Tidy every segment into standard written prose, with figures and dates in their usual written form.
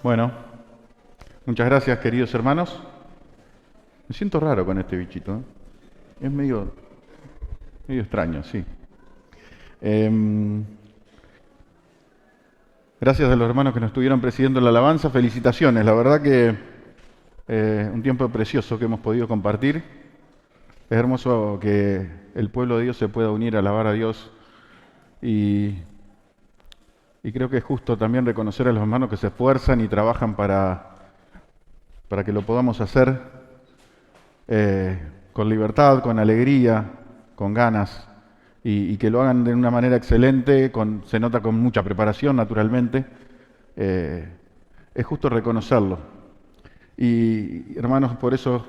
Bueno, muchas gracias, queridos hermanos. Me siento raro con este bichito, ¿eh? Es medio extraño, sí. Em, Gracias a los hermanos que nos estuvieron presidiendo la alabanza. Felicitaciones, la verdad que un tiempo precioso que hemos podido compartir. Es hermoso que el pueblo de Dios se pueda unir a alabar a Dios y, y creo que es justo también reconocer a los hermanos que se esfuerzan y trabajan para que lo podamos hacer con libertad, con alegría, con ganas y que lo hagan de una manera excelente, se nota con mucha preparación naturalmente. Es justo reconocerlo. Y hermanos, por eso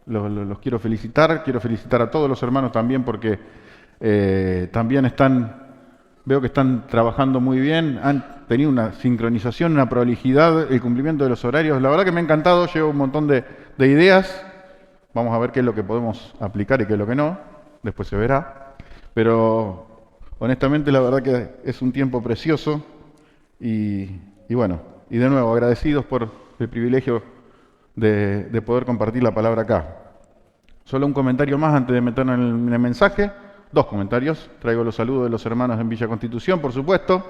los quiero felicitar a todos los hermanos también porque también veo que están trabajando muy bien, han tenido una sincronización, una prolijidad, el cumplimiento de los horarios. La verdad que me ha encantado, llevo un montón de ideas. Vamos a ver qué es lo que podemos aplicar y qué es lo que no, después se verá. Pero honestamente la verdad que es un tiempo precioso y bueno, y de nuevo agradecidos por el privilegio de poder compartir la palabra acá. Solo un comentario más antes de meternos en el mensaje. Dos comentarios. Traigo los saludos de los hermanos en Villa Constitución, por supuesto,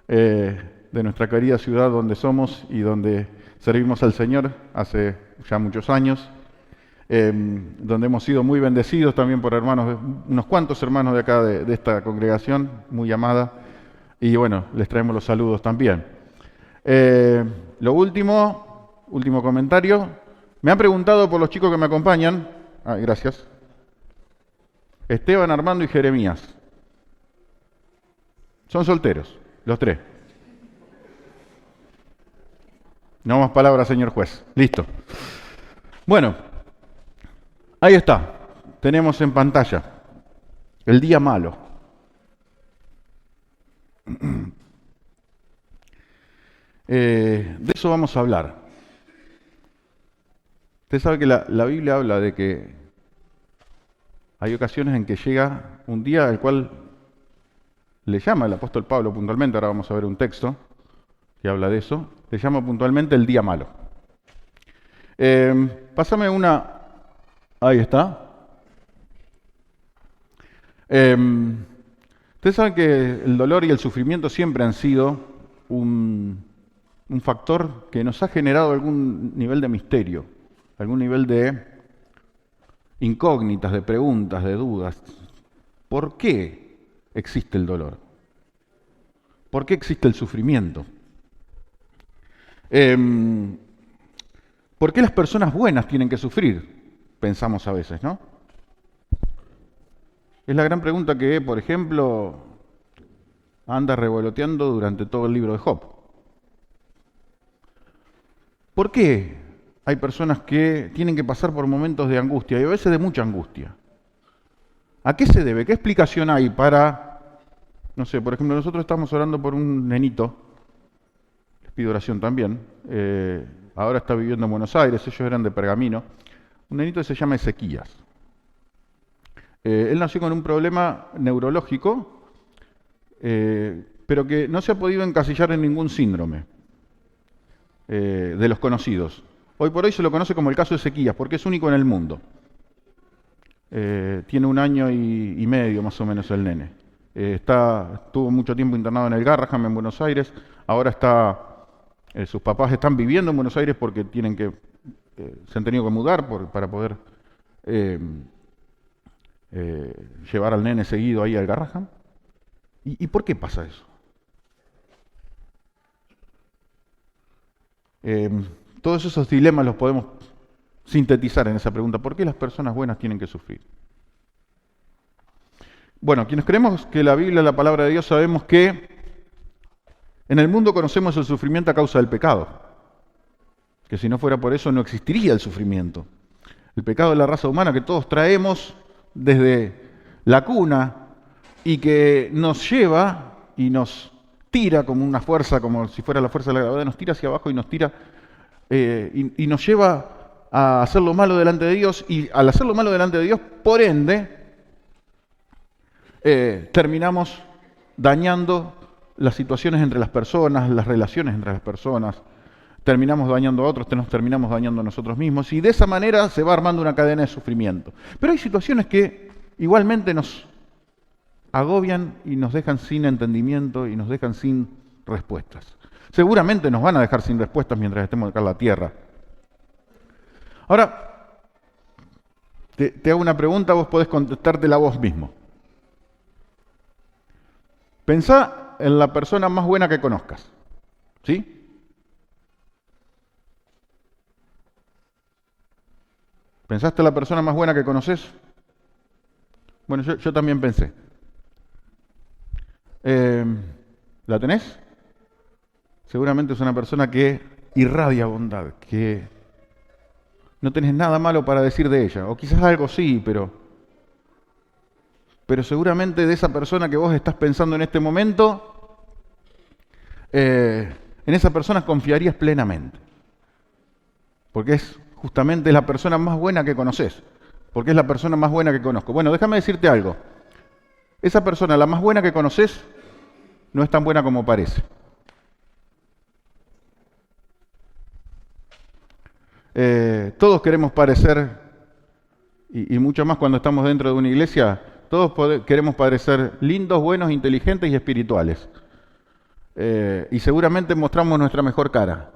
de nuestra querida ciudad donde somos y donde servimos al Señor hace ya muchos años, donde hemos sido muy bendecidos también por hermanos, unos cuantos hermanos de acá de esta congregación, muy amada, y bueno, les traemos los saludos también. Lo último comentario, me han preguntado por los chicos que me acompañan, gracias, Esteban, Armando y Jeremías. Son solteros, los tres. No más palabras, señor juez. Listo. Bueno, ahí está. Tenemos en pantalla el día malo. De eso vamos a hablar. Usted sabe que la Biblia habla de que hay ocasiones en que llega un día al cual le llama el apóstol Pablo puntualmente, ahora vamos a ver un texto que habla de eso, le llama puntualmente el día malo. Pásame una... Ahí está. Usted sabe que el dolor y el sufrimiento siempre han sido un factor que nos ha generado algún nivel de misterio, algún nivel de incógnitas, de preguntas, de dudas. ¿Por qué existe el dolor? ¿Por qué existe el sufrimiento? ¿Por qué las personas buenas tienen que sufrir? Pensamos a veces, ¿no? Es la gran pregunta que, por ejemplo, anda revoloteando durante todo el libro de Job. ¿Por qué hay personas que tienen que pasar por momentos de angustia y a veces de mucha angustia? ¿A qué se debe? ¿Qué explicación hay para, no sé, por ejemplo, nosotros estamos orando por un nenito, les pido oración también, ahora está viviendo en Buenos Aires, ellos eran de Pergamino, un nenito que se llama Ezequías. Él nació con un problema neurológico, pero que no se ha podido encasillar en ningún síndrome de los conocidos. Hoy por hoy se lo conoce como el caso de Ezequías, porque es único en el mundo. Tiene 1 año y medio más o menos el nene. Estuvo mucho tiempo internado en el Garrahan en Buenos Aires, ahora sus papás están viviendo en Buenos Aires porque se han tenido que mudar para poder llevar al nene seguido ahí al Garrahan. ¿Y por qué pasa eso? Todos esos dilemas los podemos sintetizar en esa pregunta. ¿Por qué las personas buenas tienen que sufrir? Bueno, quienes creemos que la Biblia es la palabra de Dios, sabemos que en el mundo conocemos el sufrimiento a causa del pecado. Que si no fuera por eso no existiría el sufrimiento. El pecado de la raza humana que todos traemos desde la cuna y que nos lleva y nos tira como una fuerza, como si fuera la fuerza de la gravedad, nos tira hacia abajo y nos tira y nos lleva a hacer lo malo delante de Dios, y al hacer lo malo delante de Dios, por ende, terminamos dañando las situaciones entre las personas, las relaciones entre las personas, terminamos dañando a otros, nos terminamos dañando a nosotros mismos, y de esa manera se va armando una cadena de sufrimiento. Pero hay situaciones que igualmente nos agobian y nos dejan sin entendimiento y nos dejan sin respuestas. Seguramente nos van a dejar sin respuestas mientras estemos acá en la tierra. Ahora, te hago una pregunta, vos podés contestártela vos mismo. Pensá en la persona más buena que conozcas, ¿sí? ¿Pensaste en la persona más buena que conoces? Bueno, yo también pensé. ¿La tenés? Seguramente es una persona que irradia bondad, que no tenés nada malo para decir de ella, o quizás algo sí, pero seguramente de esa persona que vos estás pensando en este momento, en esa persona confiarías plenamente, porque es justamente la persona más buena que conoces, porque es la persona más buena que conozco. Bueno, déjame decirte algo, esa persona, la más buena que conoces, no es tan buena como parece. Todos queremos parecer, y mucho más cuando estamos dentro de una iglesia, todos queremos parecer lindos, buenos, inteligentes y espirituales. Y seguramente mostramos nuestra mejor cara.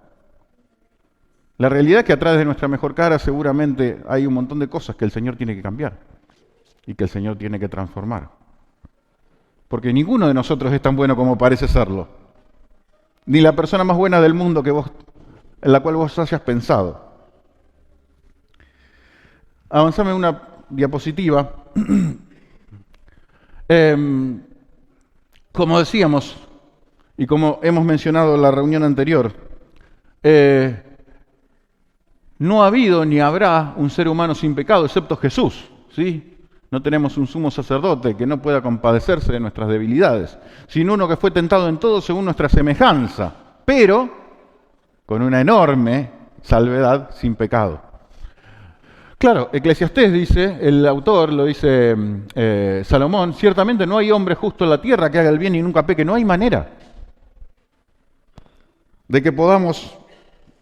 La realidad es que atrás de nuestra mejor cara seguramente hay un montón de cosas que el Señor tiene que cambiar y que el Señor tiene que transformar. Porque ninguno de nosotros es tan bueno como parece serlo. Ni la persona más buena del mundo en la cual vos hayas pensado. Avanzame una diapositiva. Como decíamos, y como hemos mencionado en la reunión anterior, no ha habido ni habrá un ser humano sin pecado, excepto Jesús, ¿sí? No tenemos un sumo sacerdote que no pueda compadecerse de nuestras debilidades, sino uno que fue tentado en todo según nuestra semejanza, pero con una enorme salvedad sin pecado. Claro, Eclesiastés dice, el autor lo dice Salomón, ciertamente no hay hombre justo en la tierra que haga el bien y nunca peque, no hay manera de que podamos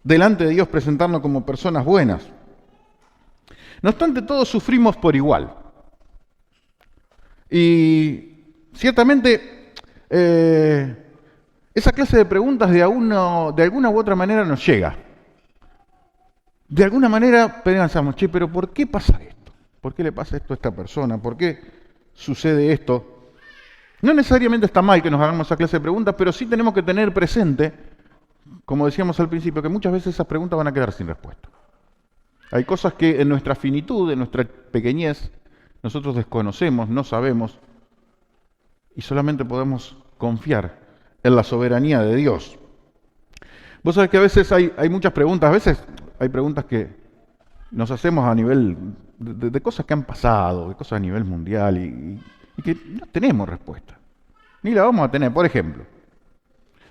delante de Dios presentarnos como personas buenas. No obstante, todos sufrimos por igual. Y ciertamente esa clase de preguntas de alguna u otra manera nos llega. De alguna manera pensamos, pero ¿por qué pasa esto? ¿Por qué le pasa esto a esta persona? ¿Por qué sucede esto? No necesariamente está mal que nos hagamos esa clase de preguntas, pero sí tenemos que tener presente, como decíamos al principio, que muchas veces esas preguntas van a quedar sin respuesta. Hay cosas que en nuestra finitud, en nuestra pequeñez, nosotros desconocemos, no sabemos, y solamente podemos confiar en la soberanía de Dios. Vos sabés que a veces hay muchas preguntas, a veces hay preguntas que nos hacemos a nivel de cosas que han pasado, de cosas a nivel mundial, y que no tenemos respuesta. Ni la vamos a tener. Por ejemplo,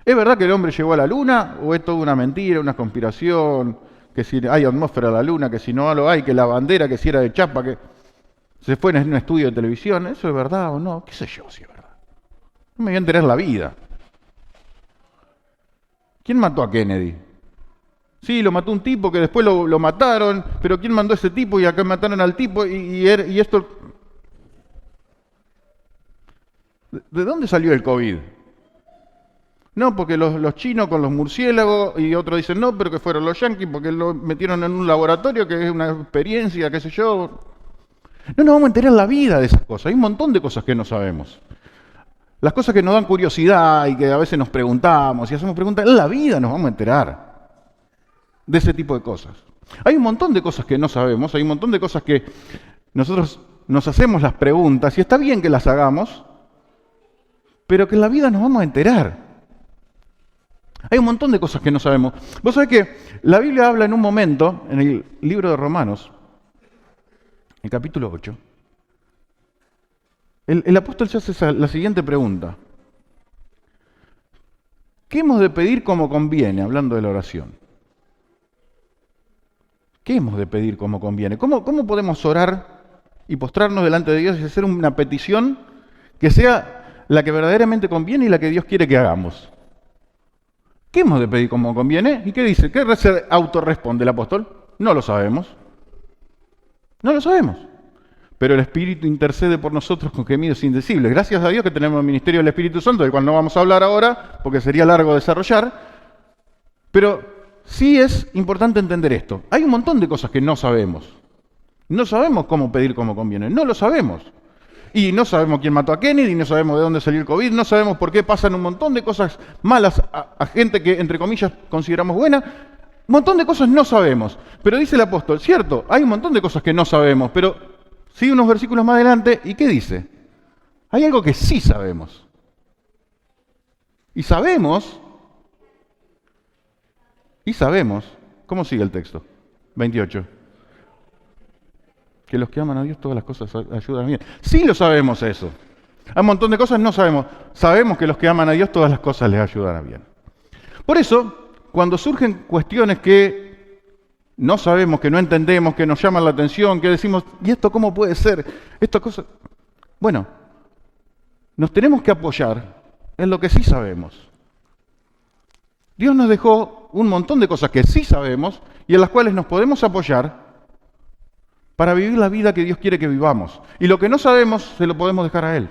¿es verdad que el hombre llegó a la luna o es toda una mentira, una conspiración? Que si hay atmósfera a la luna, que si no lo hay, que la bandera, que si era de chapa, que se fue en un estudio de televisión. ¿Eso es verdad o no? ¿Qué sé yo si es verdad? No me voy a enterar la vida. ¿Quién mató a Kennedy? Sí, lo mató un tipo que después lo mataron, pero ¿quién mandó a ese tipo? Y acá mataron al tipo y esto... ¿De dónde salió el COVID? No, porque los chinos con los murciélagos, y otros dicen no, pero que fueron los yanquis porque lo metieron en un laboratorio que es una experiencia, qué sé yo. No nos vamos a enterar la vida de esas cosas. Hay un montón de cosas que no sabemos. Las cosas que nos dan curiosidad y que a veces nos preguntamos y hacemos preguntas, en la vida nos vamos a enterar de ese tipo de cosas. Hay un montón de cosas que no sabemos, hay un montón de cosas que nosotros nos hacemos las preguntas y está bien que las hagamos, pero que en la vida nos vamos a enterar. Hay un montón de cosas que no sabemos. Vos sabés que la Biblia habla en un momento, en el libro de Romanos, el capítulo 8, el apóstol se hace la siguiente pregunta. ¿Qué hemos de pedir como conviene, hablando de la oración? ¿Qué hemos de pedir como conviene? ¿Cómo podemos orar y postrarnos delante de Dios y hacer una petición que sea la que verdaderamente conviene y la que Dios quiere que hagamos? ¿Qué hemos de pedir como conviene? ¿Y qué dice? ¿Qué se autorresponde el apóstol? No lo sabemos. No lo sabemos. Pero el Espíritu intercede por nosotros con gemidos indecibles. Gracias a Dios que tenemos el ministerio del Espíritu Santo, del cual no vamos a hablar ahora, porque sería largo desarrollar. Pero sí es importante entender esto. Hay un montón de cosas que no sabemos. No sabemos cómo pedir como conviene. No lo sabemos. Y no sabemos quién mató a Kennedy, no sabemos de dónde salió el COVID, no sabemos por qué pasan un montón de cosas malas a gente que, entre comillas, consideramos buena. Un montón de cosas no sabemos. Pero dice el apóstol, cierto, hay un montón de cosas que no sabemos, pero sigue unos versículos más adelante, ¿y qué dice? Hay algo que sí sabemos. Y sabemos, ¿cómo sigue el texto? 28. Que los que aman a Dios todas las cosas ayudan bien. Sí lo sabemos eso. Hay un montón de cosas no sabemos. Sabemos que los que aman a Dios todas las cosas les ayudan a bien. Por eso, cuando surgen cuestiones que no sabemos, que no entendemos, que nos llaman la atención, que decimos, ¿y esto cómo puede ser? Esta cosa. Bueno, nos tenemos que apoyar en lo que sí sabemos. Dios nos dejó un montón de cosas que sí sabemos y en las cuales nos podemos apoyar para vivir la vida que Dios quiere que vivamos. Y lo que no sabemos, se lo podemos dejar a Él.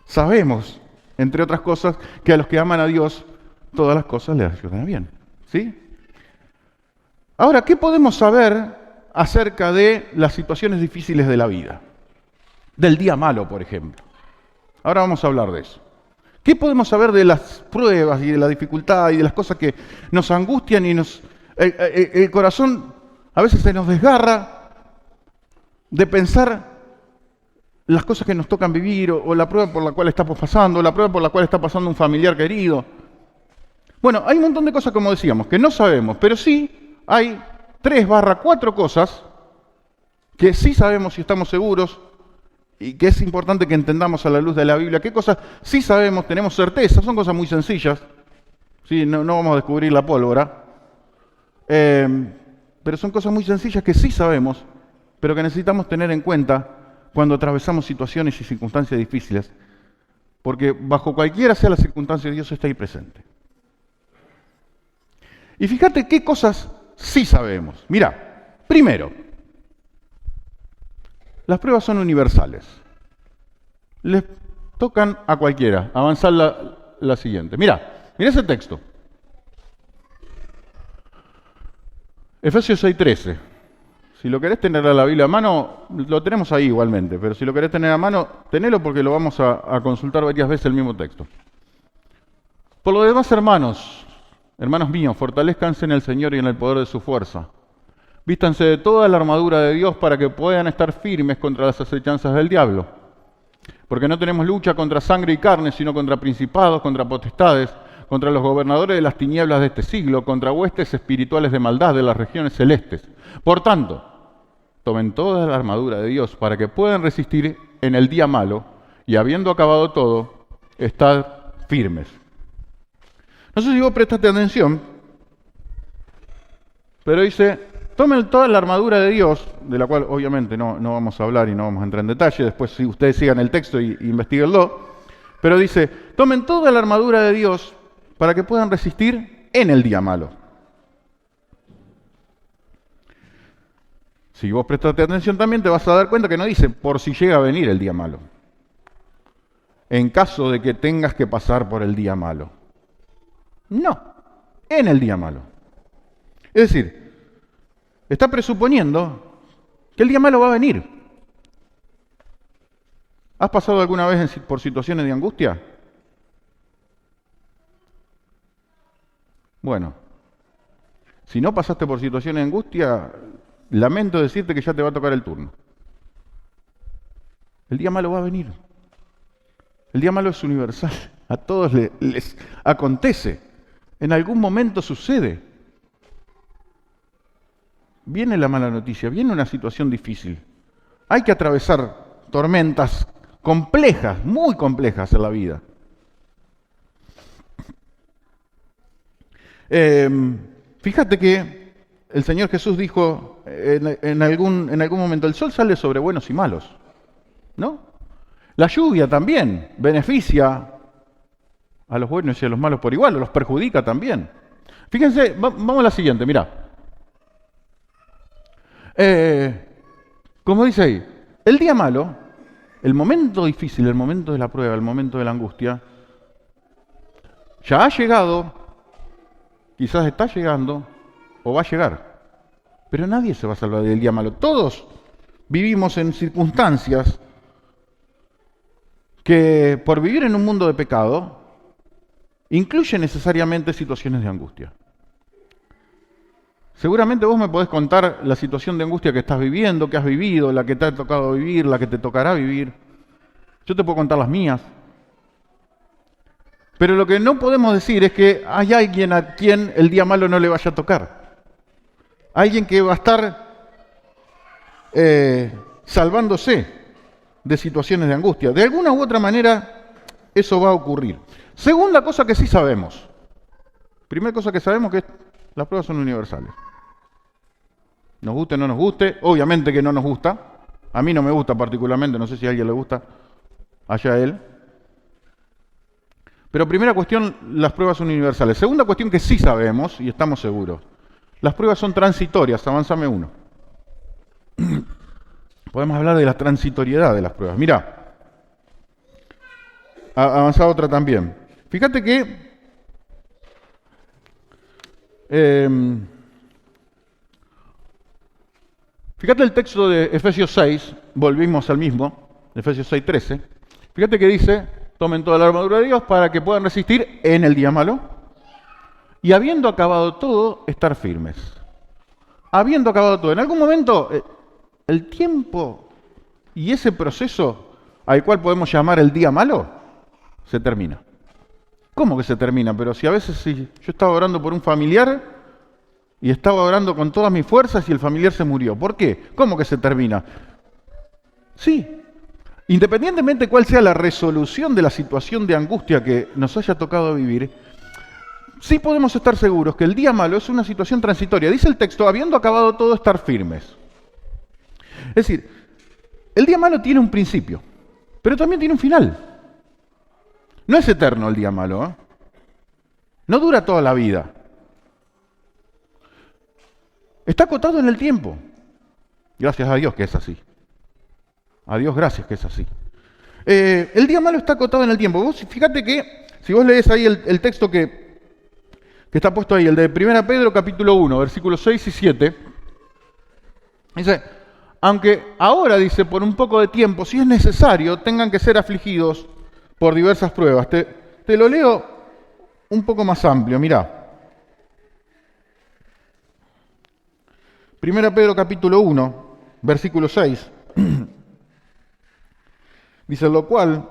Sabemos, entre otras cosas, que a los que aman a Dios, todas las cosas les ayudan a bien. ¿Sí? Ahora, ¿qué podemos saber acerca de las situaciones difíciles de la vida? Del día malo, por ejemplo. Ahora vamos a hablar de eso. ¿Qué podemos saber de las pruebas y de la dificultad y de las cosas que nos angustian y el corazón a veces se nos desgarra de pensar las cosas que nos tocan vivir o la prueba por la cual estamos pasando, o la prueba por la cual está pasando un familiar querido? Bueno, hay un montón de cosas, como decíamos, que no sabemos, pero sí hay 3/4 cosas que sí sabemos y estamos seguros y que es importante que entendamos a la luz de la Biblia. ¿Qué cosas sí sabemos, tenemos certeza? Son cosas muy sencillas. ¿Sí? No vamos a descubrir la pólvora. Pero son cosas muy sencillas que sí sabemos, pero que necesitamos tener en cuenta cuando atravesamos situaciones y circunstancias difíciles. Porque bajo cualquiera sea la circunstancia, Dios está ahí presente. Y fíjate qué cosas sí sabemos. Mirá, primero, las pruebas son universales. Les tocan a cualquiera. Avanzar la siguiente. Mirá ese texto. Efesios 6:13. Si lo querés tener a la Biblia a mano, lo tenemos ahí igualmente. Pero si lo querés tener a mano, tenelo porque lo vamos a consultar varias veces el mismo texto. Por lo demás, hermanos míos, fortalezcanse en el Señor y en el poder de su fuerza. Vístanse de toda la armadura de Dios para que puedan estar firmes contra las acechanzas del diablo. Porque no tenemos lucha contra sangre y carne, sino contra principados, contra potestades, contra los gobernadores de las tinieblas de este siglo, contra huestes espirituales de maldad de las regiones celestes. Por tanto, tomen toda la armadura de Dios para que puedan resistir en el día malo y, habiendo acabado todo, estar firmes. No sé si vos prestaste atención, pero dice, tomen toda la armadura de Dios, de la cual obviamente no vamos a hablar y no vamos a entrar en detalle, después si ustedes sigan el texto y investiguenlo, pero dice, tomen toda la armadura de Dios para que puedan resistir en el día malo. Si vos prestaste atención también te vas a dar cuenta que no dice por si llega a venir el día malo. En caso de que tengas que pasar por el día malo. No, en el día malo. Es decir, está presuponiendo que el día malo va a venir. ¿Has pasado alguna vez por situaciones de angustia? Bueno, si no pasaste por situaciones de angustia, lamento decirte que ya te va a tocar el turno. El día malo va a venir. El día malo es universal. A todos les acontece. En algún momento sucede. Viene la mala noticia, viene una situación difícil. Hay que atravesar tormentas complejas, muy complejas en la vida. Fíjate que el Señor Jesús dijo en algún momento, el sol sale sobre buenos y malos, ¿no? La lluvia también beneficia a los buenos y a los malos por igual, o los perjudica también. Fíjense, vamos a la siguiente, mirá. Como dice ahí, el día malo, el momento difícil, el momento de la prueba, el momento de la angustia, ya ha llegado, quizás está llegando, o va a llegar. Pero nadie se va a salvar del día malo. Todos vivimos en circunstancias que, por vivir en un mundo de pecado, incluyen necesariamente situaciones de angustia. Seguramente vos me podés contar la situación de angustia que estás viviendo, que has vivido, la que te ha tocado vivir, la que te tocará vivir. Yo te puedo contar las mías. Pero lo que no podemos decir es que hay alguien a quien el día malo no le vaya a tocar. Alguien que va a estar salvándose de situaciones de angustia. De alguna u otra manera, eso va a ocurrir. Segunda cosa que sí sabemos. Primera cosa que sabemos que las pruebas son universales. Nos guste o no nos guste, obviamente que no nos gusta. A mí no me gusta particularmente, no sé si a alguien le gusta, allá él. Pero primera cuestión, las pruebas son universales. Segunda cuestión que sí sabemos y estamos seguros. Las pruebas son transitorias, avanzame uno. Podemos hablar de la transitoriedad de las pruebas. Mirá, avanza otra también. Fíjate que fíjate el texto de Efesios 6, volvimos al mismo, Efesios 6:13. Fíjate que dice, tomen toda la armadura de Dios para que puedan resistir en el día malo y habiendo acabado todo, estar firmes. Habiendo acabado todo. En algún momento, el tiempo y ese proceso al cual podemos llamar el día malo, se termina. ¿Cómo que se termina? Pero si a veces yo estaba orando por un familiar y estaba orando con todas mis fuerzas y el familiar se murió. ¿Por qué? ¿Cómo que se termina? Sí. Independientemente de cuál sea la resolución de la situación de angustia que nos haya tocado vivir, sí podemos estar seguros que el día malo es una situación transitoria. Dice el texto, habiendo acabado todo, estar firmes. Es decir, el día malo tiene un principio, pero también tiene un final. No es eterno el día malo, ¿eh? No dura toda la vida. Está acotado en el tiempo. Gracias a Dios que es así. A Dios gracias que es así. El día malo está acotado en el tiempo. Vos fíjate que, si vos lees ahí el texto que está puesto ahí, el de 1 Pedro capítulo 1, versículos 6 y 7, dice, aunque ahora, dice, por un poco de tiempo, si es necesario, tengan que ser afligidos por diversas pruebas. Te lo leo un poco más amplio, mirá. 1 Pedro capítulo 1, versículo 6. Dice, lo cual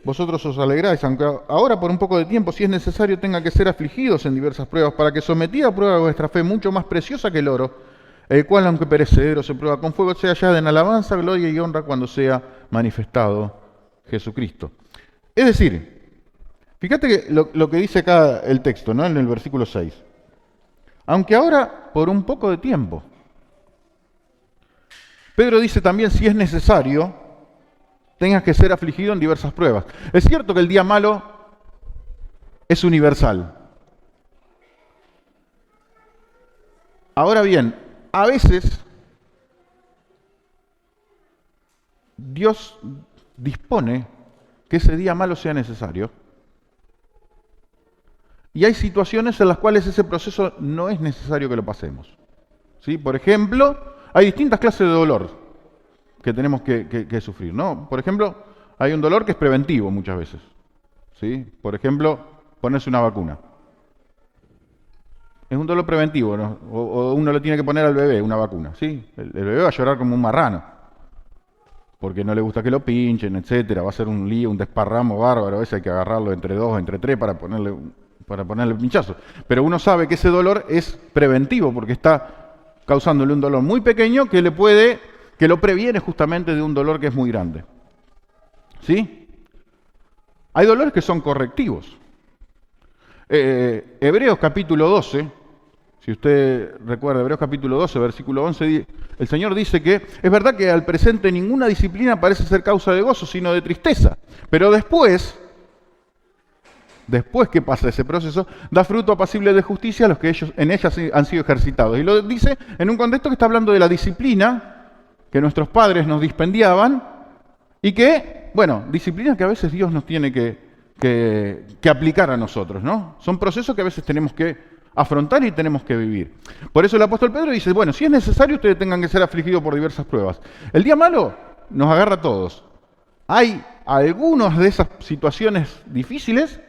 vosotros os alegráis, aunque ahora por un poco de tiempo, si es necesario, tengan que ser afligidos en diversas pruebas, para que sometida a prueba vuestra fe, mucho más preciosa que el oro, el cual, aunque perecedero, se prueba con fuego, sea hallada en alabanza, gloria y honra cuando sea manifestado Jesucristo. Es decir, fíjate que lo que dice acá el texto, ¿no? En el versículo 6. Aunque ahora, por un poco de tiempo. Pedro dice también, si es necesario, tengas que ser afligido en diversas pruebas. Es cierto que el día malo es universal. Ahora bien, a veces Dios dispone que ese día malo sea necesario. Y hay situaciones en las cuales ese proceso no es necesario que lo pasemos. ¿Sí? Por ejemplo, hay distintas clases de dolor que tenemos que sufrir, ¿no? Por ejemplo, hay un dolor que es preventivo muchas veces. ¿Sí? Por ejemplo, ponerse una vacuna. Es un dolor preventivo, ¿no? O uno le tiene que poner al bebé una vacuna. ¿Sí? El bebé va a llorar como un marrano, porque no le gusta que lo pinchen, etcétera. Va a ser un lío, un desparramo bárbaro. A veces hay que agarrarlo entre dos, entre tres para ponerle el pinchazo. Pero uno sabe que ese dolor es preventivo porque está causándole un dolor muy pequeño que lo previene justamente de un dolor que es muy grande. ¿Sí? Hay dolores que son correctivos. Hebreos capítulo 12, si usted recuerda, Hebreos capítulo 12, versículo 11, el Señor dice que es verdad que al presente ninguna disciplina parece ser causa de gozo, sino de tristeza. Pero después después que pasa ese proceso, da fruto apacible de justicia a los que ellos en ellas han sido ejercitados. Y lo dice en un contexto que está hablando de la disciplina que nuestros padres nos dispendiaban y que, bueno, disciplina que a veces Dios nos tiene que aplicar a nosotros, ¿no? Son procesos que a veces tenemos que afrontar y tenemos que vivir. Por eso el apóstol Pedro dice, bueno, si es necesario, ustedes tengan que ser afligidos por diversas pruebas. El día malo nos agarra a todos. Hay algunas de esas situaciones difíciles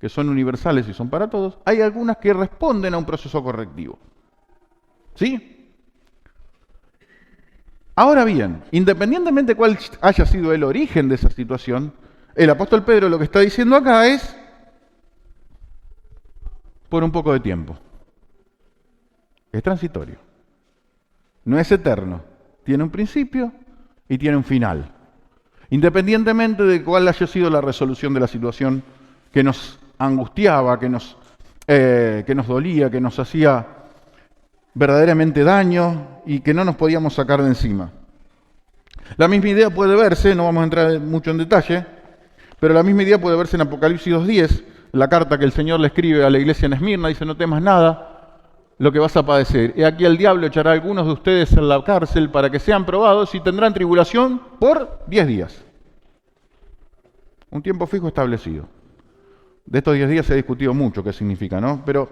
que son universales y son para todos. Hay algunas que responden a un proceso correctivo. ¿Sí? Ahora bien, independientemente de cuál haya sido el origen de esa situación, el apóstol Pedro lo que está diciendo acá es por un poco de tiempo. Es transitorio. No es eterno. Tiene un principio y tiene un final. Independientemente de cuál haya sido la resolución de la situación que nos angustiaba, que nos dolía, que nos hacía verdaderamente daño y que no nos podíamos sacar de encima. La misma idea puede verse, no vamos a entrar mucho en detalle, pero la misma idea puede verse en Apocalipsis 2:10, la carta que el Señor le escribe a la iglesia en Esmirna, dice, no temas nada, lo que vas a padecer. He aquí el diablo echará a algunos de ustedes en la cárcel para que sean probados y tendrán tribulación por 10 días. Un tiempo fijo establecido. De estos 10 días se ha discutido mucho qué significa, ¿no? Pero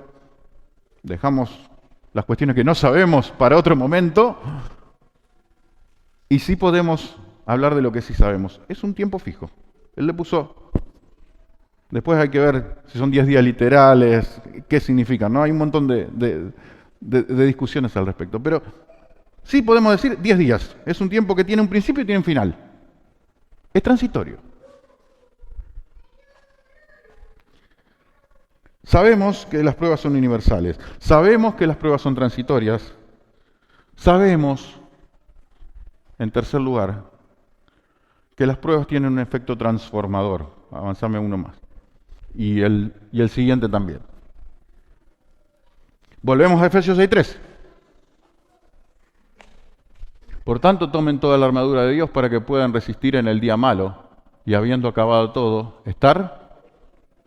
dejamos las cuestiones que no sabemos para otro momento y sí podemos hablar de lo que sí sabemos. Es un tiempo fijo. Él le puso... Después hay que ver si son 10 días literales, qué significan, ¿no? Hay un montón de discusiones al respecto. Pero sí podemos decir 10 días. Es un tiempo que tiene un principio y tiene un final. Es transitorio. Sabemos que las pruebas son universales. Sabemos que las pruebas son transitorias. Sabemos, en tercer lugar, que las pruebas tienen un efecto transformador. Avanzame uno más. Y el siguiente también. Volvemos a Efesios 6:3. Por tanto, tomen toda la armadura de Dios para que puedan resistir en el día malo y habiendo acabado todo, estar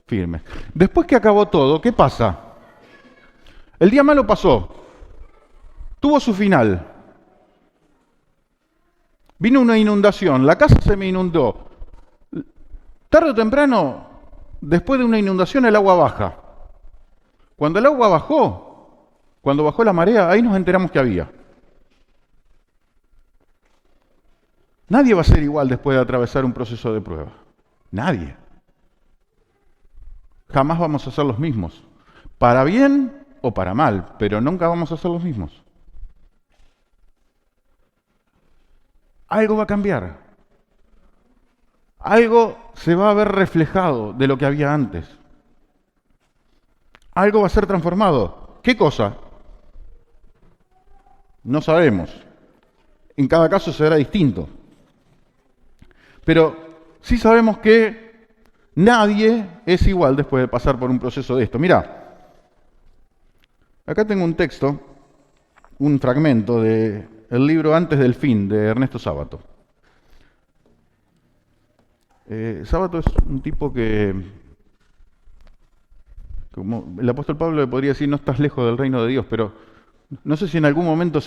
firmes. Después que acabó todo, ¿qué pasa? El día malo pasó. Tuvo su final. Vino una inundación, la casa se me inundó. Tarde o temprano, después de una inundación, el agua baja. Cuando el agua bajó, cuando bajó la marea, ahí nos enteramos que había. Nadie va a ser igual después de atravesar un proceso de prueba. Nadie. Jamás vamos a ser los mismos. Para bien o para mal, pero nunca vamos a ser los mismos. Algo va a cambiar. Algo se va a ver reflejado de lo que había antes. Algo va a ser transformado. ¿Qué cosa? No sabemos. En cada caso será distinto. Pero sí sabemos que nadie es igual después de pasar por un proceso de esto. Mirá, acá tengo un texto, un fragmento del libro Antes del Fin, de Ernesto Sábato. Sábato es un tipo que, como el apóstol Pablo le podría decir, no estás lejos del reino de Dios, pero no sé si en algún momento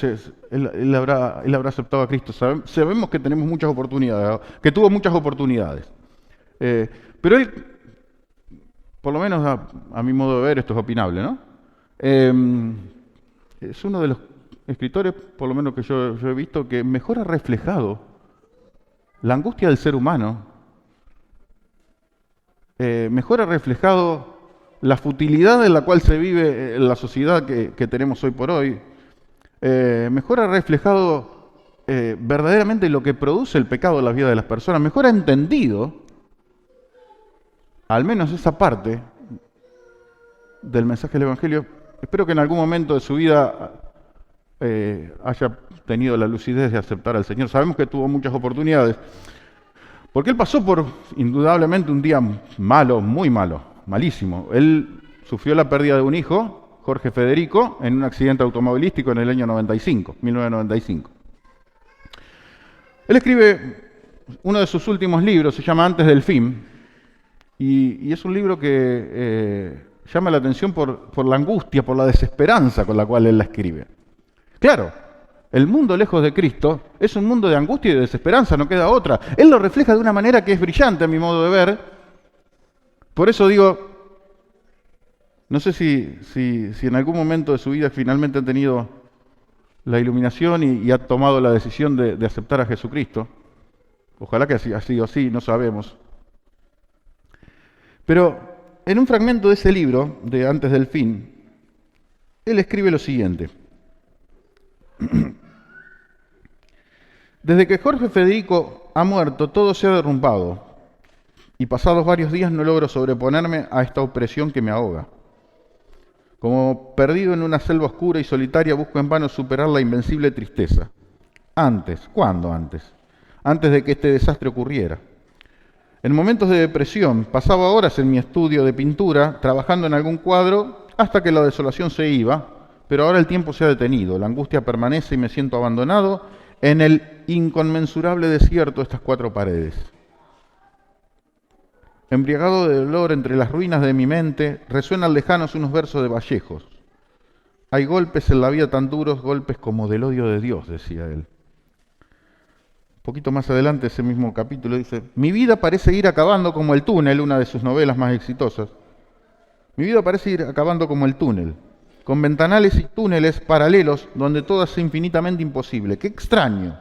él habrá aceptado a Cristo. Sabemos que tenemos muchas oportunidades, que tuvo muchas oportunidades. Pero él, por lo menos a mi modo de ver, esto es opinable, ¿no? Es uno de los escritores, por lo menos que yo he visto, que mejor ha reflejado la angustia del ser humano, mejor ha reflejado la futilidad en la cual se vive en la sociedad que tenemos hoy por hoy, mejor ha reflejado verdaderamente lo que produce el pecado en la vida de las personas, mejor ha entendido, al menos esa parte del mensaje del Evangelio. Espero que en algún momento de su vida haya tenido la lucidez de aceptar al Señor. Sabemos que tuvo muchas oportunidades, porque él pasó por, indudablemente, un día malo, muy malo, malísimo. Él sufrió la pérdida de un hijo, Jorge Federico, en un accidente automovilístico en el año 1995. Él escribe uno de sus últimos libros, se llama Antes del Fin, Y es un libro que llama la atención por la angustia, por la desesperanza con la cual él la escribe. Claro, el mundo lejos de Cristo es un mundo de angustia y de desesperanza, no queda otra. Él lo refleja de una manera que es brillante a mi modo de ver. Por eso digo, no sé si en algún momento de su vida finalmente han tenido la iluminación y ha tomado la decisión de aceptar a Jesucristo. Ojalá que haya sido así, no sabemos. Pero en un fragmento de ese libro, de Antes del Fin, él escribe lo siguiente. Desde que Jorge Federico ha muerto, todo se ha derrumbado, y pasados varios días no logro sobreponerme a esta opresión que me ahoga. Como perdido en una selva oscura y solitaria, busco en vano superar la invencible tristeza. Antes, ¿cuándo antes? Antes de que este desastre ocurriera. En momentos de depresión, pasaba horas en mi estudio de pintura, trabajando en algún cuadro, hasta que la desolación se iba, pero ahora el tiempo se ha detenido, la angustia permanece y me siento abandonado en el inconmensurable desierto de estas cuatro paredes. Embriagado de dolor entre las ruinas de mi mente, resuenan lejanos unos versos de Vallejos. Hay golpes en la vida tan duros, golpes como del odio de Dios, decía él. Un poquito más adelante, ese mismo capítulo dice, mi vida parece ir acabando como el túnel, una de sus novelas más exitosas. Mi vida parece ir acabando como el túnel, con ventanales y túneles paralelos donde todo es infinitamente imposible. Qué extraño,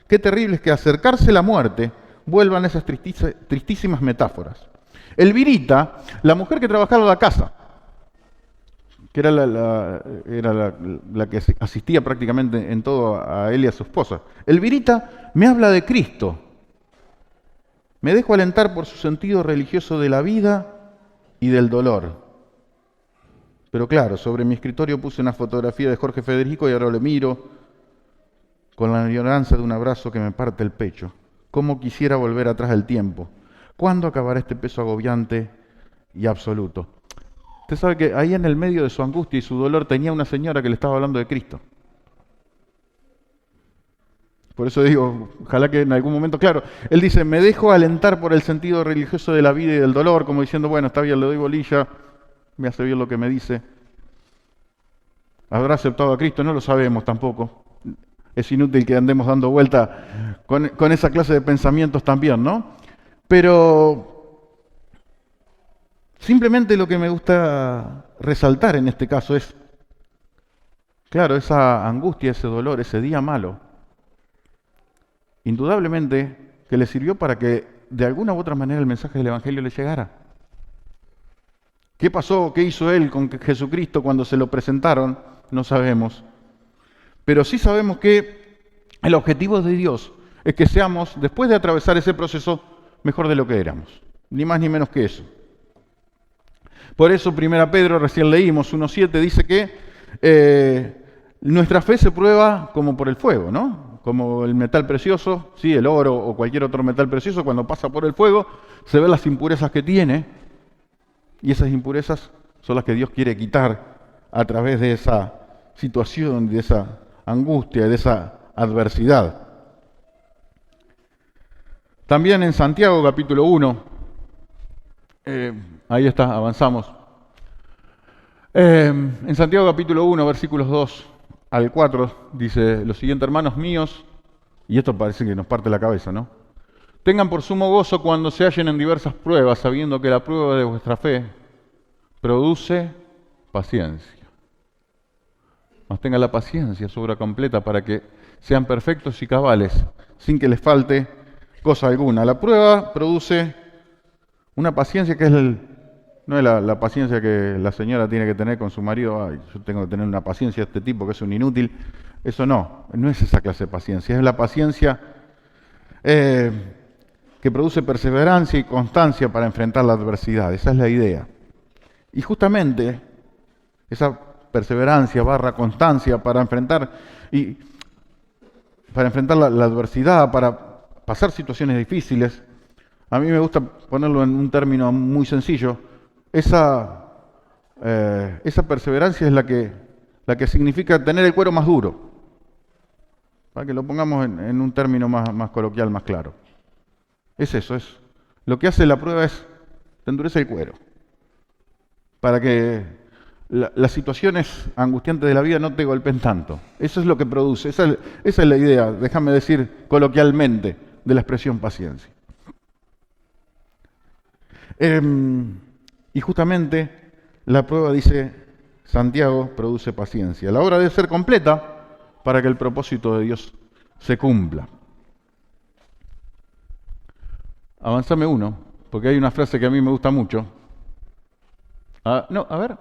qué terrible es que acercarse la muerte vuelvan esas tristísimas metáforas. Elvirita, la mujer que trabajaba en la casa, que era la que asistía prácticamente en todo a él y a su esposa. Elvirita me habla de Cristo. Me dejo alentar por su sentido religioso de la vida y del dolor. Pero claro, sobre mi escritorio puse una fotografía de Jorge Federico y ahora lo miro con la añoranza de un abrazo que me parte el pecho. ¿Cómo quisiera volver atrás del tiempo? ¿Cuándo acabará este peso agobiante y absoluto? Usted sabe que ahí en el medio de su angustia y su dolor tenía una señora que le estaba hablando de Cristo. Por eso digo, ojalá que en algún momento, claro, él dice, me dejo alentar por el sentido religioso de la vida y del dolor, como diciendo, bueno, está bien, le doy bolilla, me hace bien lo que me dice. ¿Habrá aceptado a Cristo? No lo sabemos tampoco. Es inútil que andemos dando vuelta con esa clase de pensamientos también, ¿no? Pero simplemente lo que me gusta resaltar en este caso es, claro, esa angustia, ese dolor, ese día malo, indudablemente que le sirvió para que de alguna u otra manera el mensaje del Evangelio le llegara. ¿Qué pasó? ¿Qué hizo él con Jesucristo cuando se lo presentaron? No sabemos. Pero sí sabemos que el objetivo de Dios es que seamos, después de atravesar ese proceso, mejor de lo que éramos. Ni más ni menos que eso. Por eso 1 Pedro, recién leímos 1.7, dice que nuestra fe se prueba como por el fuego, ¿no? Como el metal precioso, sí, el oro o cualquier otro metal precioso, cuando pasa por el fuego, se ven las impurezas que tiene, y esas impurezas son las que Dios quiere quitar a través de esa situación, de esa angustia, de esa adversidad. También en Santiago capítulo 1, ahí está, avanzamos. En Santiago capítulo 1, versículos 2 al 4, dice lo siguiente, hermanos míos, y esto parece que nos parte la cabeza, ¿no? Tengan por sumo gozo cuando se hallen en diversas pruebas, sabiendo que la prueba de vuestra fe produce paciencia. Mas tengan la paciencia, su obra completa, para que sean perfectos y cabales, sin que les falte cosa alguna. La prueba produce una paciencia que es no es la paciencia que la señora tiene que tener con su marido. Ay, yo tengo que tener una paciencia de este tipo que es un inútil. Eso no es esa clase de paciencia. Es la paciencia que produce perseverancia y constancia para enfrentar la adversidad. Esa es la idea. Y justamente esa perseverancia / constancia para enfrentar la adversidad, para pasar situaciones difíciles. A mí me gusta ponerlo en un término muy sencillo. Esa perseverancia es la que significa tener el cuero más duro. Para que lo pongamos en un término más coloquial, más claro. Es eso, es. Lo que hace la prueba es te endurece el cuero. Para que las situaciones angustiantes de la vida no te golpeen tanto. Eso es lo que produce, esa es la idea, déjame decir coloquialmente, de la expresión paciencia. Y justamente la prueba, dice Santiago, produce paciencia. La obra debe ser completa para que el propósito de Dios se cumpla. Avanzame uno, porque hay una frase que a mí me gusta mucho. No, a ver,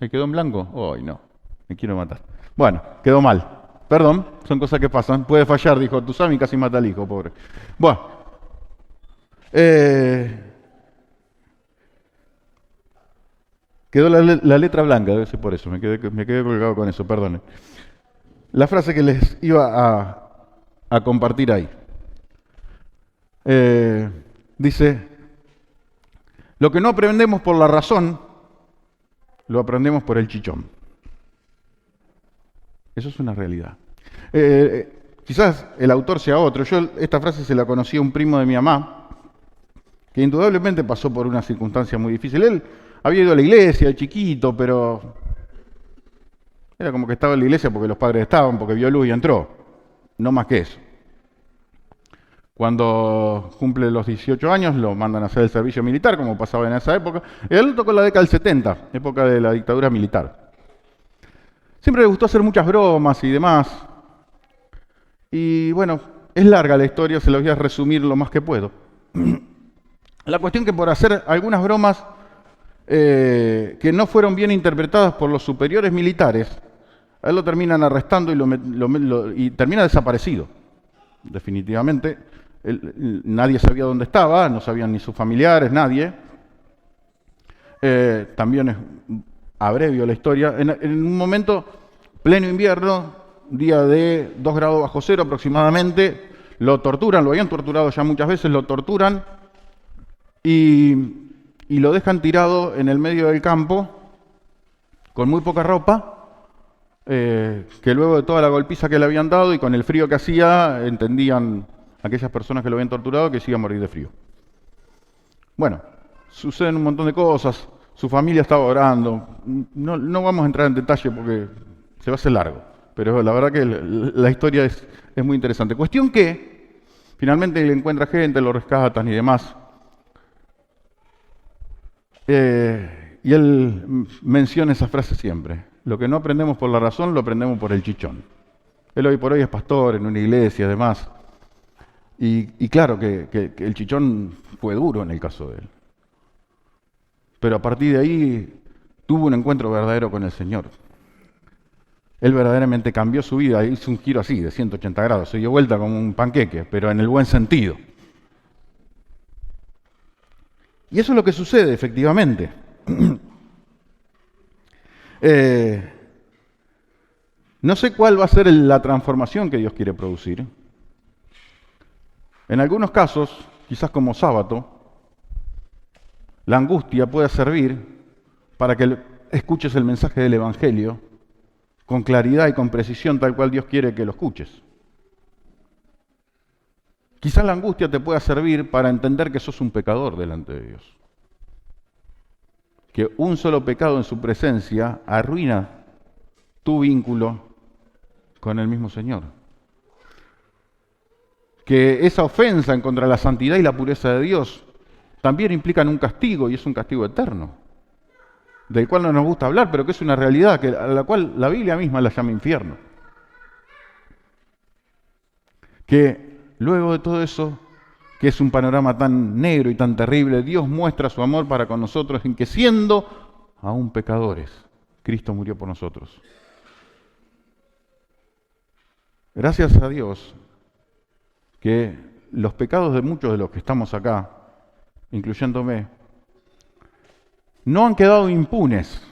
¿me quedó en blanco? Ay, no, me quiero matar. Bueno, quedó mal. Perdón, son cosas que pasan. Puede fallar, dijo Tusami, casi mata al hijo, pobre. Bueno, quedó la letra blanca, debe ser por eso, me quedé colgado con eso, perdone. La frase que les iba a compartir ahí. Dice, lo que no aprendemos por la razón, lo aprendemos por el chichón. Eso es una realidad. Quizás el autor sea otro. Yo esta frase se la conocí a un primo de mi mamá, que indudablemente pasó por una circunstancia muy difícil. Él había ido a la iglesia de chiquito, pero era como que estaba en la iglesia porque los padres estaban, porque vio luz y entró. No más que eso. Cuando cumple los 18 años, lo mandan a hacer el servicio militar, como pasaba en esa época. Él tocó la década del 70, época de la dictadura militar. Siempre le gustó hacer muchas bromas y demás. Y bueno, es larga la historia, se la voy a resumir lo más que puedo. La cuestión que por hacer algunas bromas que no fueron bien interpretadas por los superiores militares, a él lo terminan arrestando y termina desaparecido. Definitivamente, nadie sabía dónde estaba, no sabían ni sus familiares, nadie. También es abrevio la historia. En un momento, pleno invierno, día de 2 grados bajo cero aproximadamente, lo torturan, lo habían torturado ya muchas veces, lo torturan y lo dejan tirado en el medio del campo con muy poca ropa, que luego de toda la golpiza que le habían dado y con el frío que hacía, entendían aquellas personas que lo habían torturado que se iba a morir de frío. Bueno, suceden un montón de cosas, su familia estaba orando, no vamos a entrar en detalle porque se va a hacer largo, pero la verdad que la historia es muy interesante. Cuestión que finalmente le encuentra gente, lo rescatan y demás. Y él menciona esa frase siempre. Lo que no aprendemos por la razón, lo aprendemos por el chichón. Él hoy por hoy es pastor en una iglesia, además. Y claro que el chichón fue duro en el caso de él. Pero a partir de ahí tuvo un encuentro verdadero con el Señor. Él verdaderamente cambió su vida, hizo un giro así, de 180 grados. Se dio vuelta como un panqueque, pero en el buen sentido. Y eso es lo que sucede, efectivamente. No sé cuál va a ser la transformación que Dios quiere producir. En algunos casos, quizás como sábado, la angustia puede servir para que escuches el mensaje del Evangelio con claridad y con precisión, tal cual Dios quiere que lo escuches. Quizás la angustia te pueda servir para entender que sos un pecador delante de Dios. Que un solo pecado en su presencia arruina tu vínculo con el mismo Señor. Que esa ofensa en contra de la santidad y la pureza de Dios también implican un castigo, y es un castigo eterno, del cual no nos gusta hablar, pero que es una realidad, a la cual la Biblia misma la llama infierno. Que luego de todo eso, que es un panorama tan negro y tan terrible, Dios muestra su amor para con nosotros en que siendo aún pecadores, Cristo murió por nosotros. Gracias a Dios que los pecados de muchos de los que estamos acá, incluyéndome, no han quedado impunes,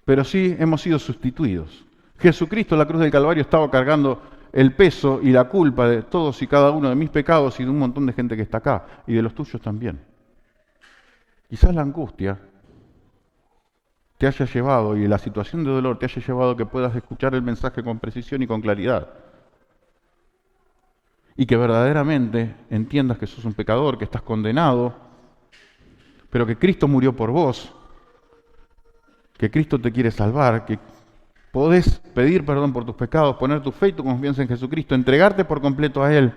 pero sí hemos sido sustituidos. Jesucristo en la cruz del Calvario estaba cargando el peso y la culpa de todos y cada uno de mis pecados y de un montón de gente que está acá, y de los tuyos también. Quizás la angustia te haya llevado, y la situación de dolor te haya llevado a que puedas escuchar el mensaje con precisión y con claridad. Y que verdaderamente entiendas que sos un pecador, que estás condenado, pero que Cristo murió por vos, que Cristo te quiere salvar, que podés pedir perdón por tus pecados, poner tu fe y tu confianza en Jesucristo, entregarte por completo a Él,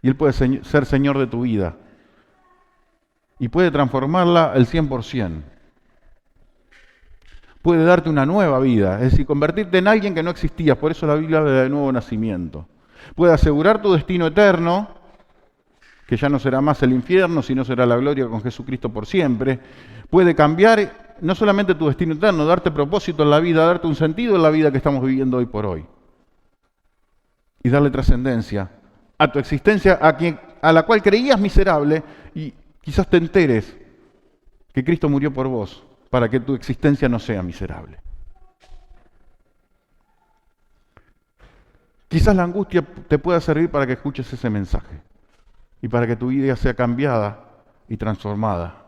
y Él puede ser Señor de tu vida, y puede transformarla al 100%. Puede darte una nueva vida, es decir, convertirte en alguien que no existías, por eso la Biblia habla de nuevo nacimiento. Puede asegurar tu destino eterno, que ya no será más el infierno, sino será la gloria con Jesucristo por siempre. Puede cambiar no solamente tu destino eterno, darte propósito en la vida, darte un sentido en la vida que estamos viviendo hoy por hoy. Y darle trascendencia a tu existencia, a la cual creías miserable, y quizás te enteres que Cristo murió por vos, para que tu existencia no sea miserable. Quizás la angustia te pueda servir para que escuches ese mensaje y para que tu vida sea cambiada y transformada.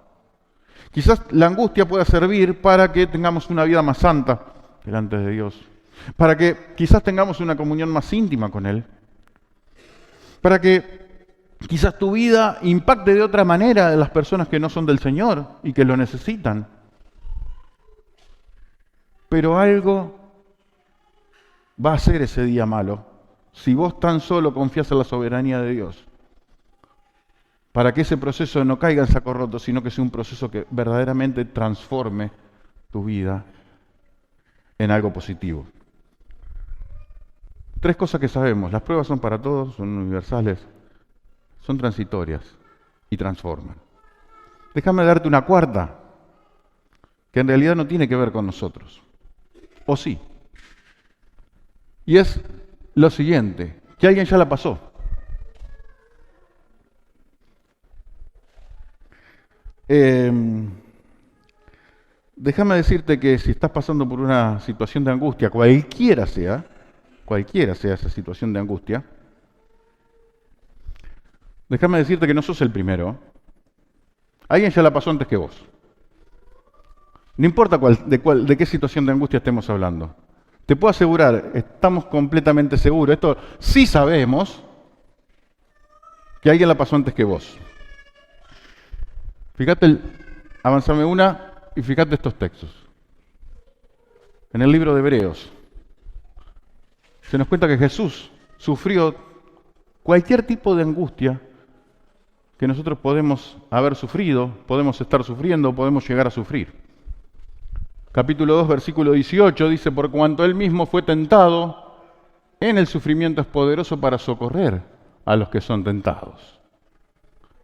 Quizás la angustia pueda servir para que tengamos una vida más santa delante de Dios, para que quizás tengamos una comunión más íntima con Él, para que quizás tu vida impacte de otra manera a las personas que no son del Señor y que lo necesitan. Pero algo va a ser ese día malo si vos tan solo confías en la soberanía de Dios, para que ese proceso no caiga en saco roto, sino que sea un proceso que verdaderamente transforme tu vida en algo positivo. 3 cosas que sabemos: las pruebas son para todos, son universales, son transitorias y transforman. Déjame darte una cuarta, que en realidad no tiene que ver con nosotros. ¿O sí? Y es lo siguiente, que alguien ya la pasó. Déjame decirte que si estás pasando por una situación de angustia, cualquiera sea esa situación de angustia, déjame decirte que no sos el primero. Alguien ya la pasó antes que vos. No importa de qué situación de angustia estemos hablando. Te puedo asegurar, estamos completamente seguros, esto sí sabemos, que alguien la pasó antes que vos. Fíjate, avanzame una y fíjate estos textos. En el libro de Hebreos se nos cuenta que Jesús sufrió cualquier tipo de angustia que nosotros podemos haber sufrido, podemos estar sufriendo, podemos llegar a sufrir. Capítulo 2, versículo 18 dice: por cuanto Él mismo fue tentado, en el sufrimiento es poderoso para socorrer a los que son tentados.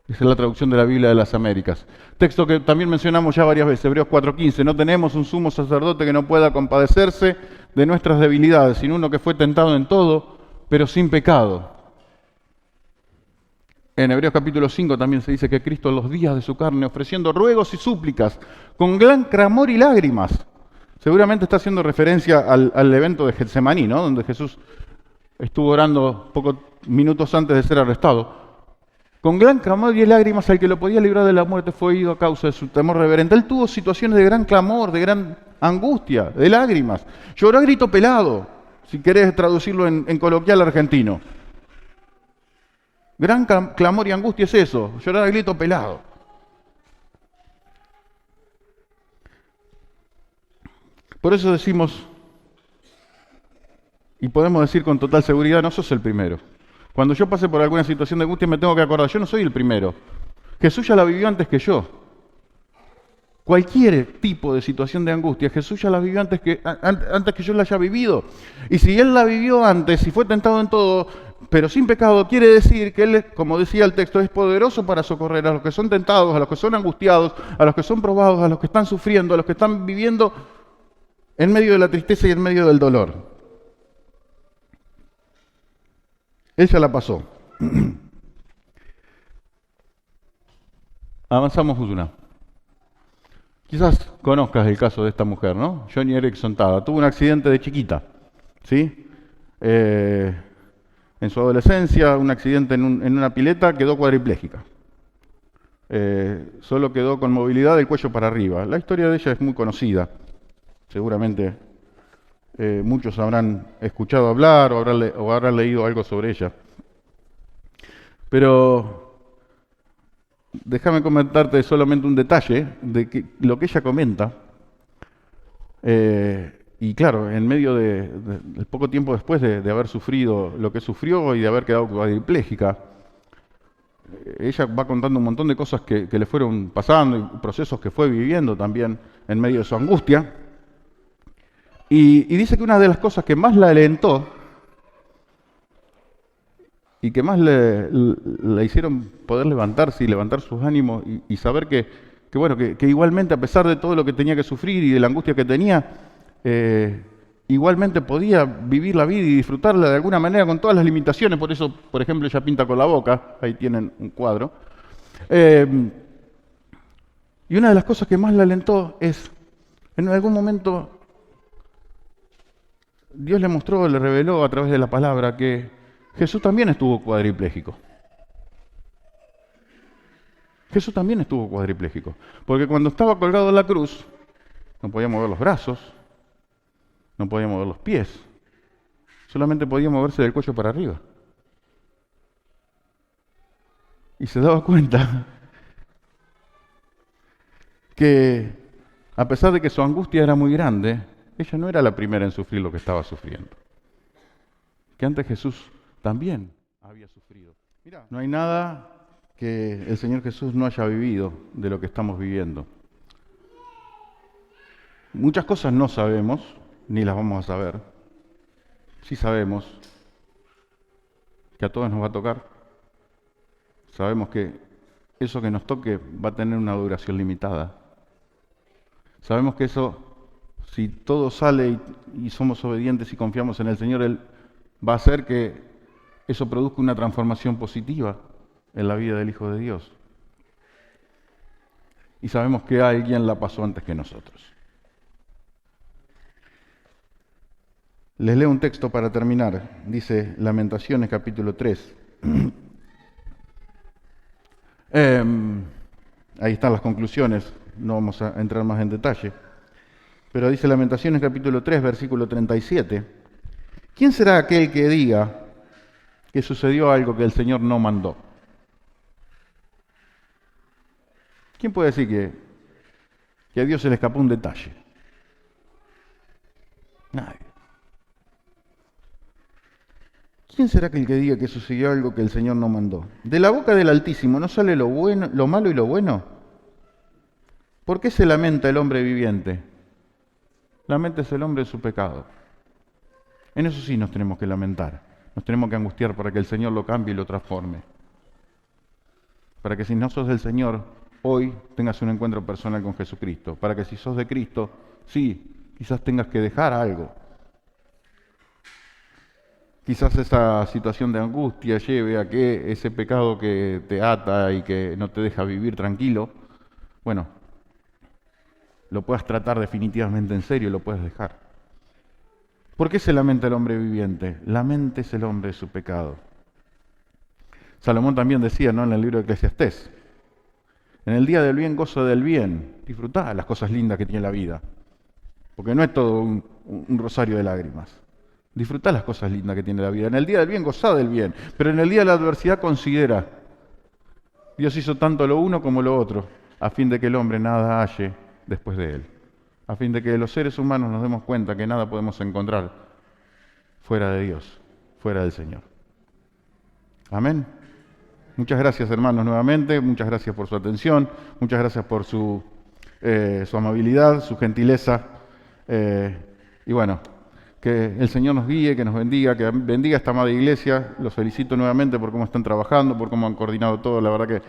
Esa es la traducción de la Biblia de las Américas. Texto que también mencionamos ya varias veces, Hebreos 4:15. No tenemos un sumo sacerdote que no pueda compadecerse de nuestras debilidades, sino uno que fue tentado en todo, pero sin pecado. En Hebreos capítulo 5 también se dice que Cristo en los días de su carne, ofreciendo ruegos y súplicas, con gran clamor y lágrimas. Seguramente está haciendo referencia al evento de Getsemaní, ¿no? Donde Jesús estuvo orando pocos minutos antes de ser arrestado. Con gran clamor y lágrimas, al que lo podía librar de la muerte fue ido a causa de su temor reverente. Él tuvo situaciones de gran clamor, de gran angustia, de lágrimas. Lloró a grito pelado, si querés traducirlo en coloquial argentino. Gran clamor y angustia es eso, llorar a grito pelado. Por eso decimos, y podemos decir con total seguridad, no sos el primero. Cuando yo pase por alguna situación de angustia me tengo que acordar, yo no soy el primero. Jesús ya la vivió antes que yo. Cualquier tipo de situación de angustia, Jesús ya la vivió antes que yo la haya vivido. Y si Él la vivió antes y fue tentado en todo, pero sin pecado, quiere decir que Él, como decía el texto, es poderoso para socorrer a los que son tentados, a los que son angustiados, a los que son probados, a los que están sufriendo, a los que están viviendo en medio de la tristeza y en medio del dolor. Él ya la pasó. Avanzamos una. Quizás conozcas el caso de esta mujer, ¿no? Joni Eareckson Tada. Tuvo un accidente de chiquita, ¿sí? En su adolescencia, un accidente en una pileta, quedó cuadriplégica. Solo quedó con movilidad del cuello para arriba. La historia de ella es muy conocida. Seguramente muchos habrán escuchado hablar o habrán leído algo sobre ella. Pero déjame comentarte solamente un detalle de lo que ella comenta. Y claro, en medio de poco tiempo después de haber sufrido lo que sufrió y de haber quedado cuadriplégica, ella va contando un montón de cosas que le fueron pasando y procesos que fue viviendo también en medio de su angustia. Y dice que una de las cosas que más la alentó y que más le hicieron poder levantarse y levantar sus ánimos y saber que igualmente, a pesar de todo lo que tenía que sufrir y de la angustia que tenía, igualmente podía vivir la vida y disfrutarla de alguna manera con todas las limitaciones. Por eso, por ejemplo, ella pinta con la boca, ahí tienen un cuadro. Y una de las cosas que más la alentó es, en algún momento, Dios le mostró, le reveló a través de la palabra que Jesús también estuvo cuadripléjico. Jesús también estuvo cuadripléjico. Porque cuando estaba colgado en la cruz, no podía mover los brazos, no podía mover los pies, solamente podía moverse del cuello para arriba. Y se daba cuenta que, a pesar de que su angustia era muy grande, ella no era la primera en sufrir lo que estaba sufriendo. Que antes Jesús también había sufrido. Mira, no hay nada que el Señor Jesús no haya vivido de lo que estamos viviendo. Muchas cosas no sabemos, ni las vamos a saber. Sí sabemos que a todos nos va a tocar. Sabemos que eso que nos toque va a tener una duración limitada. Sabemos que eso, si todo sale y somos obedientes y confiamos en el Señor, Él va a hacer que eso produzca una transformación positiva en la vida del Hijo de Dios. Y sabemos que alguien la pasó antes que nosotros. Les leo un texto para terminar. Dice Lamentaciones capítulo 3. Ahí están las conclusiones, no vamos a entrar más en detalle. Pero dice Lamentaciones capítulo 3, versículo 37. ¿Quién será aquel que diga que sucedió algo que el Señor no mandó? ¿Quién puede decir que a Dios se le escapó un detalle? Nadie. ¿Quién será aquel que diga que sucedió algo que el Señor no mandó? De la boca del Altísimo ¿no sale lo bueno, lo malo y lo bueno? ¿Por qué se lamenta el hombre viviente? Laméntese el hombre en su pecado. En eso sí nos tenemos que lamentar. Nos tenemos que angustiar para que el Señor lo cambie y lo transforme. Para que si no sos del Señor, hoy tengas un encuentro personal con Jesucristo. Para que si sos de Cristo, sí, quizás tengas que dejar algo. Quizás esa situación de angustia lleve a que ese pecado que te ata y que no te deja vivir tranquilo, bueno, lo puedas tratar definitivamente en serio y lo puedes dejar. ¿Por qué se lamenta el hombre viviente? Laméntese el hombre de su pecado. Salomón también decía, ¿no?, en el libro de Eclesiastés, en el día del bien, gozo del bien. Disfrutá las cosas lindas que tiene la vida, porque no es todo un rosario de lágrimas. Disfrutá las cosas lindas que tiene la vida. En el día del bien, gozá del bien, pero en el día de la adversidad considera. Dios hizo tanto lo uno como lo otro, a fin de que el hombre nada halle después de él. A fin de que los seres humanos nos demos cuenta que nada podemos encontrar fuera de Dios, fuera del Señor. Amén. Muchas gracias, hermanos, nuevamente. Muchas gracias por su atención. Muchas gracias por su amabilidad, su gentileza. Y bueno, que el Señor nos guíe, que nos bendiga, que bendiga esta amada iglesia. Los felicito nuevamente por cómo están trabajando, por cómo han coordinado todo. La verdad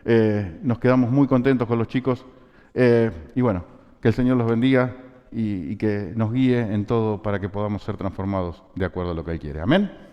que nos quedamos muy contentos con los chicos. Y bueno, que el Señor los bendiga y que nos guíe en todo para que podamos ser transformados de acuerdo a lo que Él quiere. Amén.